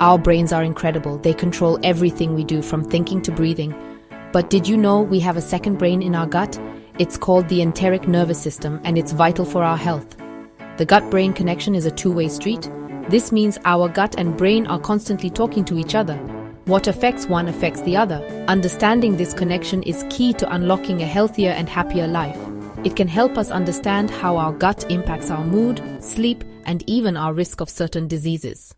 Our brains are incredible. They control everything we do, from thinking to breathing. But did you know we have a second brain in our gut? It's called the enteric nervous system, and it's vital for our health. The gut-brain connection is a two-way street. This means our gut and brain are constantly talking to each other. What affects one affects the other. Understanding this connection is key to unlocking a healthier and happier life. It can help us understand how our gut impacts our mood, sleep, and even our risk of certain diseases.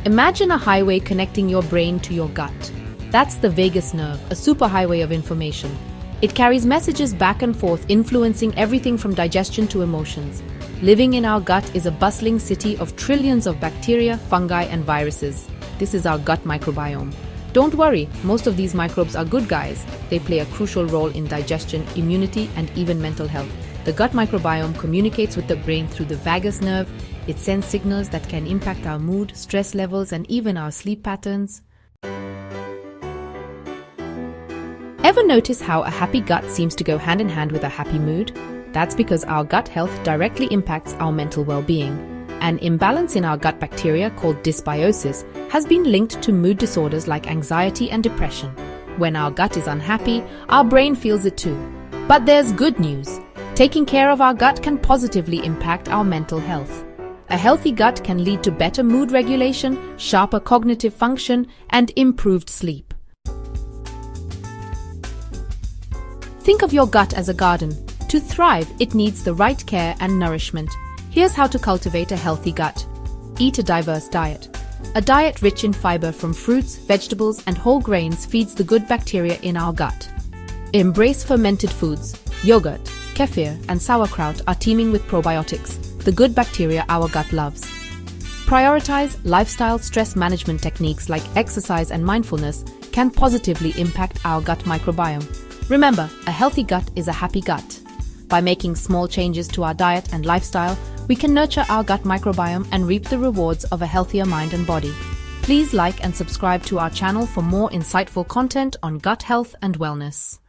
Imagine a highway connecting your brain to your gut. That's the vagus nerve, a superhighway of information. It carries messages back and forth, influencing everything from digestion to emotions. Living in our gut is a bustling city of trillions of bacteria, fungi, and viruses. This is our gut microbiome. Don't worry, most of these microbes are good guys. They play a crucial role in digestion, immunity, and even mental health. The gut microbiome communicates with the brain through the vagus nerve. It sends signals that can impact our mood, stress levels, and even our sleep patterns. Ever notice how a happy gut seems to go hand in hand with a happy mood? That's because our gut health directly impacts our mental well-being. An imbalance in our gut bacteria called dysbiosis has been linked to mood disorders like anxiety and depression. When our gut is unhappy, our brain feels it too. But there's good news. Taking care of our gut can positively impact our mental health. A healthy gut can lead to better mood regulation, sharper cognitive function, and improved sleep. Think of your gut as a garden. To thrive, it needs the right care and nourishment. Here's how to cultivate a healthy gut. Eat a diverse diet. A diet rich in fiber from fruits, vegetables, and whole grains feeds the good bacteria in our gut. Embrace fermented foods. Yogurt, kefir, and sauerkraut are teeming with probiotics, the good bacteria our gut loves. Prioritize lifestyle stress management techniques like exercise and mindfulness can positively impact our gut microbiome. Remember, a healthy gut is a happy gut. By making small changes to our diet and lifestyle, we can nurture our gut microbiome and reap the rewards of a healthier mind and body. Please like and subscribe to our channel for more insightful content on gut health and wellness.